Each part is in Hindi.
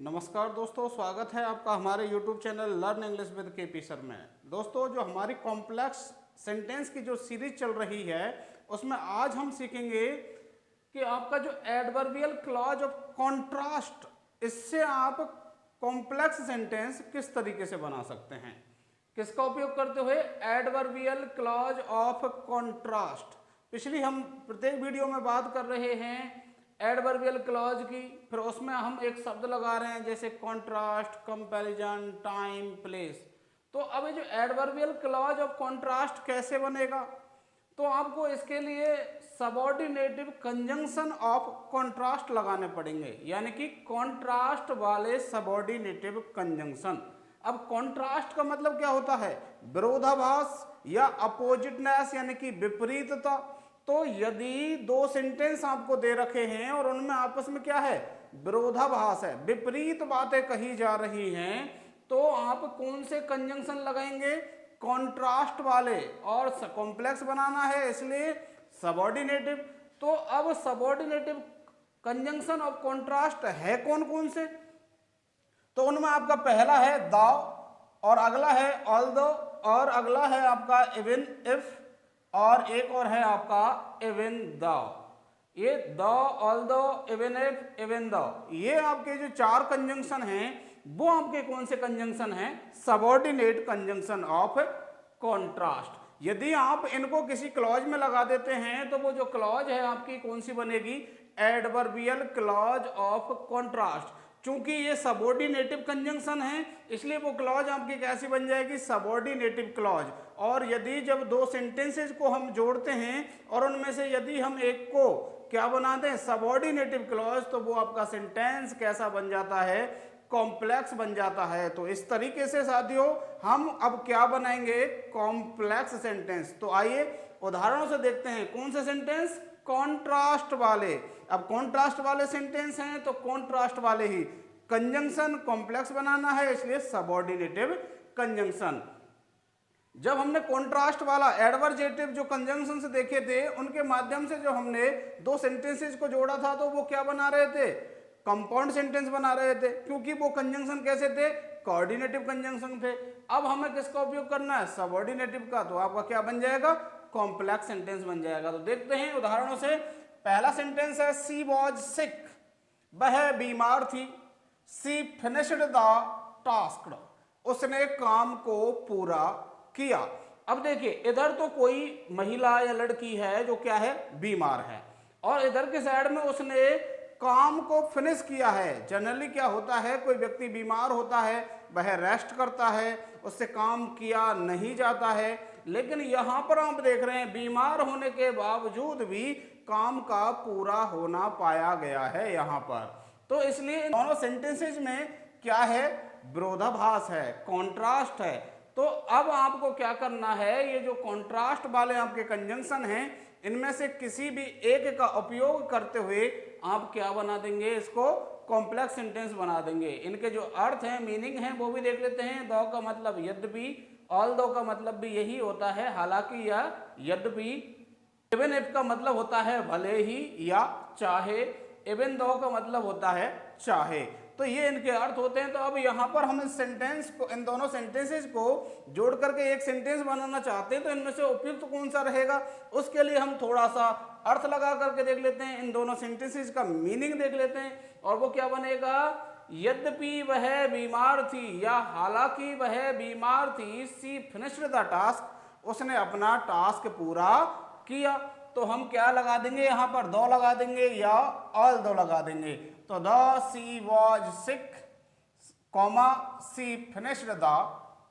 नमस्कार दोस्तों, स्वागत है आपका हमारे YouTube channel learn English with KP sir में। दोस्तों, जो हमारी कॉम्प्लेक्स सेंटेंस की जो सीरीज चल रही है उसमें आज हम सीखेंगे कि आपका जो एडवर्बियल क्लॉज ऑफ कॉन्ट्रास्ट, इससे आप कॉम्प्लेक्स सेंटेंस किस तरीके से बना सकते हैं। किसका उपयोग करते हुए? Adverbial clause of contrast. पिछली हम प्रत्येक वीडियो में बात कर रहे हैं एडवर्बियल क्लॉज की, फिर उसमें हम एक शब्द लगा रहे हैं जैसे कॉन्ट्रास्ट, कंपैरिजन, टाइम, प्लेस। तो अब ये जो एडवर्बियल क्लॉज ऑफ कॉन्ट्रास्ट कैसे बनेगा, तो आपको इसके लिए सबऑर्डिनेटिव कंजंक्शन ऑफ कॉन्ट्रास्ट लगाने पड़ेंगे, यानी कि कॉन्ट्रास्ट वाले सबऑर्डिनेटिव कंजंक्शन। अब कॉन्ट्रास्ट का मतलब क्या होता है? विरोधाभास या अपोजिटनेस, यानी कि विपरीतता। तो यदि दो सेंटेंस आपको दे रखे हैं और उनमें आपस में क्या है? विरोधाभास है, विपरीत बातें कही जा रही हैं, तो आप कौन से कंजंक्शन लगाएंगे? कॉन्ट्रास्ट वाले। और कॉम्प्लेक्स बनाना है इसलिए सबऑर्डिनेटिव। तो अब सबऑर्डिनेटिव कंजंक्शन ऑफ कॉन्ट्रास्ट है कौन कौन से? तो उनमें आपका पहला है द, और अगला है ऑल्दो, और अगला है आपका इवन इफ, और एक और है आपका इवन द। ये the, although, even if, even the, ये आपके जो चार कंजंक्शन हैं वो आपके कौन से कंजंक्शन हैं? Subordinate conjunction of contrast. यदि आप इनको किसी क्लॉज में लगा देते हैं तो वो जो क्लॉज है आपकी कौन सी बनेगी? Adverbial clause of contrast. चूंकि ये सबऑर्डिनेटिव कंजंक्शन है इसलिए वो क्लॉज आपकी कैसी बन जाएगी? सबऑर्डिनेटिव क्लॉज। और यदि जब दो सेंटेंसेस को हम जोड़ते हैं और उनमें से यदि हम एक को क्या बना दें? सबऑर्डिनेटिव क्लॉज, तो वो आपका सेंटेंस कैसा बन जाता है? कॉम्प्लेक्स बन जाता है। तो इस तरीके से साथियों हम अब क्या बनाएंगे? Complex sentence. तो आइए उदाहरणों से देखते हैं कौन से सेंटेंस? कॉन्ट्रास्ट वाले। अब कॉन्ट्रास्ट वाले सेंटेंस हैं तो कॉन्ट्रास्ट वाले ही कंजंक्शन कॉम्प्लेक्स बनाना है, इसलिए सबऑर्डिनेटिव कंजंक्शन। जब हमने कॉन्ट्रास्ट वाला एडवर्जेटिव जो कंजंक्शन से देखे थे उनके माध्यम से जो हमने दो सेंटेंसेस को जोड़ा था तो वो क्या बना रहे थे? कंपाउंड सेंटेंस बना रहे थे, क्योंकि वो कंजंक्शन कैसे थे? कोऑर्डिनेटिव कंजंक्शन थे। अब हमें किसका उपयोग करना है? सबऑर्डिनेटिव का। तो आपका क्या बन जाएगा? कॉम्प्लेक्स सेंटेंस बन जाएगा। तो देखते हैं उदाहरणों से। पहला सेंटेंस है सी वॉज सिक, वह बीमार थी। सी फिनिश्ड द टास्क, उसने काम को पूरा किया। अब देखिए इधर तो कोई महिला या लड़की है जो क्या है? बीमार है, और इधर के साइड में उसने काम को फिनिश किया है। जनरली क्या होता है, कोई व्यक्ति बीमार होता है, वह रेस्ट करता है, उससे काम किया नहीं जाता है, लेकिन यहाँ पर आप देख रहे हैं बीमार होने के बावजूद भी काम का पूरा होना पाया गया है यहाँ पर। तो इसलिए दोनों सेंटेंसेस में क्या है? विरोधाभास है, कॉन्ट्रास्ट है। तो अब आपको क्या करना है? ये जो कॉन्ट्रास्ट वाले आपके कंजंक्शन हैं इनमें से किसी भी एक का उपयोग करते हुए आप क्या बना देंगे? इसको कॉम्प्लेक्स सेंटेंस बना देंगे। इनके जो अर्थ हैं, मीनिंग हैं, वो भी देख लेते हैं। दो का मतलब यद्यपि, ऑल्दो का मतलब भी यही होता है, हालांकि या यद्यपि। इवन इफ का मतलब होता है भले ही या चाहे। इवन दो का मतलब होता है चाहे। तो ये इनके अर्थ होते हैं। तो अब यहाँ पर हम इस सेंटेंस को, इन दोनों सेंटेंसेस को जोड़ करके एक सेंटेंस बनाना चाहते हैं, तो इनमें से उपयुक्त कौन सा रहेगा? उसके लिए हम थोड़ा सा अर्थ लगा करके देख लेते हैं, इन दोनों सेंटेंसेस का मीनिंग देख लेते हैं। और वो क्या बनेगा? यद्यपि वह बीमार थी या हालांकि वह बीमार थी, सी फिनिश्ड द टास्क, उसने अपना टास्क पूरा किया। तो हम क्या लगा देंगे यहाँ पर? दो लगा देंगे या ऑल दो लगा देंगे। तो the she was sick, comma she finished the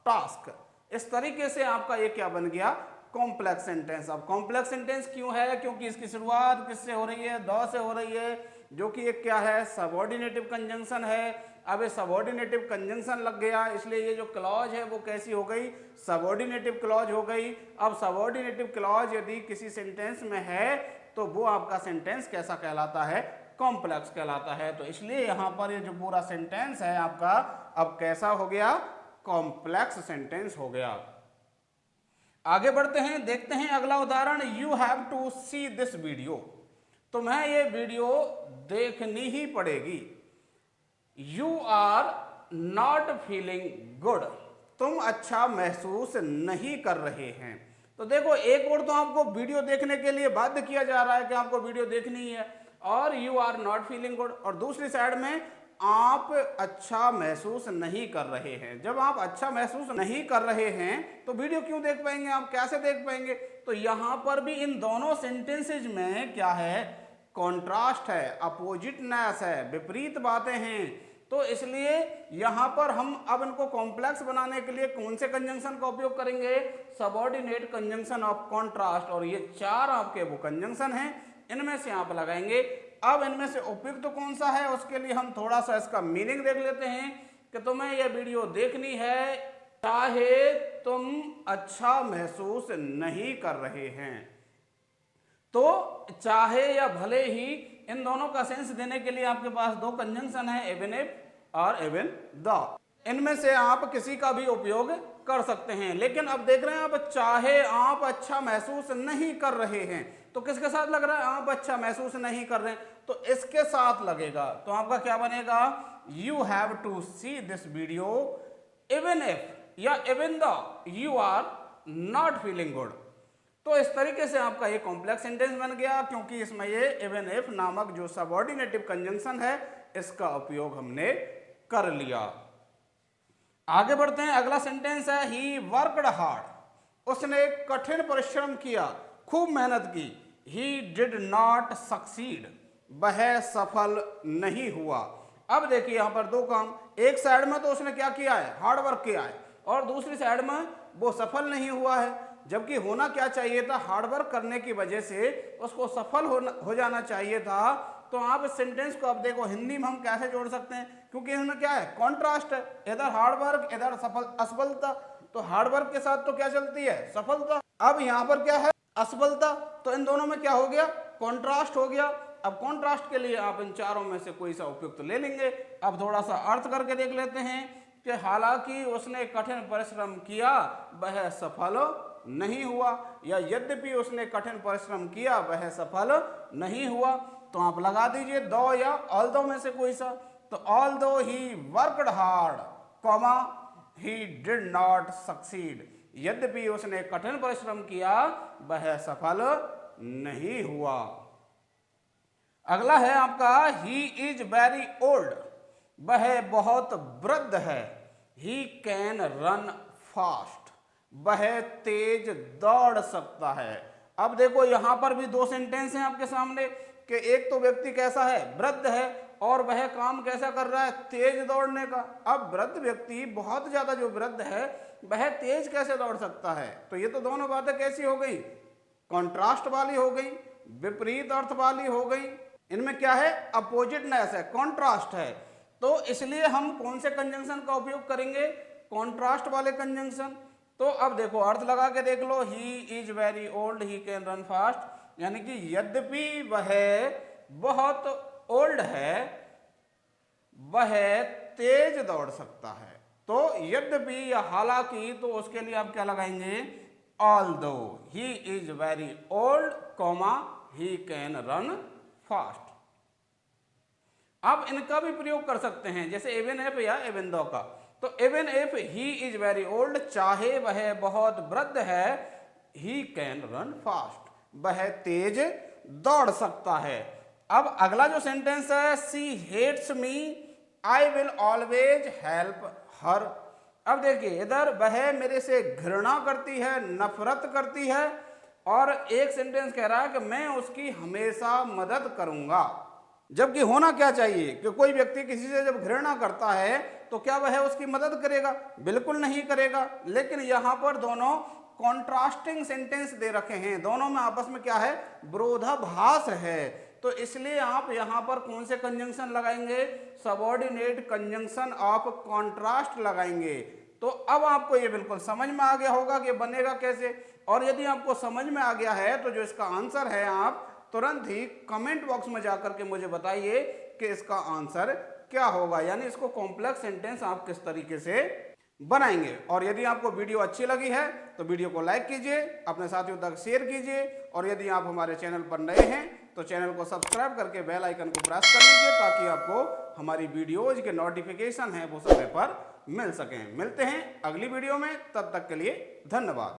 task. इस तरीके से आपका ये क्या बन गया? Complex sentence. अब कॉम्प्लेक्स सेंटेंस क्यों है? क्योंकि इसकी शुरुआत किससे हो रही है? द से हो रही है, जो कि एक क्या है? सबऑर्डिनेटिव कंजंक्शन है। अब ये सबऑर्डिनेटिव कंजंक्शन लग गया, इसलिए ये जो क्लॉज है वो कैसी हो गई? सबऑर्डिनेटिव क्लॉज हो गई। अब सबऑर्डिनेटिव क्लॉज यदि किसी सेंटेंस में है तो वो आपका सेंटेंस कैसा कहलाता है? कॉम्प्लेक्स कहलाता है। तो इसलिए यहाँ पर ये जो पूरा सेंटेंस है आपका अब कैसा हो गया? कॉम्प्लेक्स सेंटेंस हो गया। आगे बढ़ते हैं, देखते हैं अगला उदाहरण। You have to see this video, तुम्हें ये वीडियो देखनी ही पड़ेगी। You are not feeling good, तुम अच्छा महसूस नहीं कर रहे हैं। तो देखो, एक और तो आपको वीडियो देखने के लिए बाध्य किया जा रहा है कि आपको वीडियो देखनी है, और you are not feeling good, और दूसरी साइड में आप अच्छा महसूस नहीं कर रहे हैं। जब आप अच्छा महसूस नहीं कर रहे हैं तो वीडियो क्यों देख पाएंगे, आप कैसे देख पाएंगे? तो यहां पर भी इन दोनों सेंटेंसेज में क्या है, कॉन्ट्रास्ट है, अपोजिटनेस है, विपरीत बातें हैं। तो इसलिए यहां पर हम अब इनको कॉम्प्लेक्स बनाने के लिए कौन से कंजंक्शन का उपयोग करेंगे, सबऑर्डिनेट कंजंक्शन ऑफ कॉन्ट्रास्ट, और ये 4 आपके वो कंजंक्शन हैं, इनमें से आप लगाएंगे। अब इनमें से उपयुक्त तो कौन सा है, उसके लिए हम थोड़ा सा इसका मीनिंग देख लेते हैं कि तुम्हें यह वीडियो देखनी है चाहे तुम अच्छा महसूस नहीं कर रहे हैं। तो चाहे या भले ही, इन दोनों का सेंस देने के लिए आपके पास 2 कंजंक्शन है, इवन इफ और इवन द। इनमें से आप किसी का भी उपयोग कर सकते हैं। लेकिन अब देख रहे हैं आप, चाहे आप अच्छा महसूस नहीं कर रहे हैं, तो किसके साथ लग रहा है, आप अच्छा महसूस नहीं कर रहे हैं, तो इसके साथ लगेगा। तो आपका क्या बनेगा, you have to see this video even if या even the you are not feeling good. तो इस तरीके से आपका ये कॉम्प्लेक्स सेंटेंस बन गया, क्योंकि इसमें ये इवन इफ नामक जो सबऑर्डिनेटिव कंजंक्शन है इसका उपयोग हमने कर लिया। आगे बढ़ते हैं, अगला सेंटेंस है ही वर्कड हार्ड, उसने कठिन परिश्रम किया, खूब मेहनत की। ही डिड नॉट सक्सीड, वह सफल नहीं हुआ। अब देखिए यहां पर 2 काम, एक साइड में तो उसने क्या किया है, हार्ड वर्क किया है, और दूसरी साइड में वो सफल नहीं हुआ है। जबकि होना क्या चाहिए था, हार्डवर्क करने की वजह से उसको सफल हो जाना चाहिए था। तो आप इस सेंटेंस को अब देखो हिंदी में हम कैसे जोड़ सकते हैं, क्योंकि इसमें क्या है, कॉन्ट्रास्ट है, इधर हार्डवर्क इधर असफलता। तो हार्डवर्क के साथ तो क्या चलती है, सफलता। अब यहाँ पर क्या है, असफलता। तो इन दोनों में क्या हो गया, कॉन्ट्रास्ट हो गया। अब कॉन्ट्रास्ट के लिए आप इन चारों में से कोई सा उपयुक्त ले लेंगे। अब थोड़ा सा अर्थ करके देख लेते हैं कि हालांकि उसने कठिन परिश्रम किया वह सफल नहीं हुआ, या यद्यपि उसने कठिन परिश्रम किया वह सफल नहीं हुआ। तो आप लगा दीजिए दो या ऑल्दो में से कोई सा। तो although he worked hard comma he did not succeed, यद्यपि उसने कठिन परिश्रम किया वह सफल नहीं हुआ। अगला है आपका ही इज वेरी ओल्ड, वह बहुत वृद्ध है। ही कैन रन फास्ट, वह तेज दौड़ सकता है। अब देखो यहां पर भी 2 सेंटेंस हैं आपके सामने कि एक तो व्यक्ति कैसा है, वृद्ध है, और वह काम कैसा कर रहा है, तेज दौड़ने का। अब वृद्ध व्यक्ति, बहुत ज्यादा जो वृद्ध है, वह तेज कैसे दौड़ सकता है? तो ये तो दोनों बातें कैसी हो गई, कॉन्ट्रास्ट वाली हो गई, विपरीत अर्थ वाली हो गई। इनमें क्या है, अपोजिटनेस है, कॉन्ट्रास्ट है। तो इसलिए हम कौन से कंजंक्शन का उपयोग करेंगे, कॉन्ट्रास्ट वाले कंजंक्शन। तो अब देखो अर्थ लगा के देख लो, he is very old he can run fast, यानी कि यद्यपि वह बहुत ओल्ड है वह तेज दौड़ सकता है। तो यद्यपि या हालांकि, तो उसके लिए आप क्या लगाएंगे, although he is very old comma he can run fast. अब इनका भी प्रयोग कर सकते हैं, जैसे इवन इफ या इवन दो का। तो even if he is very old, चाहे वह बहुत वृद्ध है, ही कैन रन फास्ट, वह तेज दौड़ सकता है। अब अगला जो सेंटेंस है, she hates me I will always help her. अब देखिए इधर वह मेरे से घृणा करती है, नफरत करती है, और एक सेंटेंस कह रहा है कि मैं उसकी हमेशा मदद करूंगा। जबकि होना क्या चाहिए कि कोई व्यक्ति किसी से जब घृणा करता है तो क्या वह उसकी मदद करेगा, बिल्कुल नहीं करेगा। लेकिन यहाँ पर दोनों कॉन्ट्रास्टिंग सेंटेंस दे रखे हैं, दोनों में आपस में क्या है, विरोधाभास है। तो इसलिए आप यहाँ पर कौन से कंजंक्शन लगाएंगे, सबऑर्डिनेट कंजंक्शन ऑफ कॉन्ट्रास्ट लगाएंगे। तो अब आपको ये बिल्कुल समझ में आ गया होगा कि बनेगा कैसे। और यदि आपको समझ में आ गया है तो जो इसका आंसर है, आप तुरंत ही कमेंट बॉक्स में जाकर के मुझे बताइए कि इसका आंसर क्या होगा, यानी इसको कॉम्प्लेक्स सेंटेंस आप किस तरीके से बनाएंगे। और यदि आपको वीडियो अच्छी लगी है तो वीडियो को लाइक कीजिए, अपने साथियों तक शेयर कीजिए, और यदि आप हमारे चैनल पर नए हैं तो चैनल को सब्सक्राइब करके बेल आइकन को प्रेस कर लीजिए ताकि आपको हमारी वीडियोज के नोटिफिकेशन है वो समय पर मिल सकें। मिलते हैं अगली वीडियो में, तब तक के लिए धन्यवाद।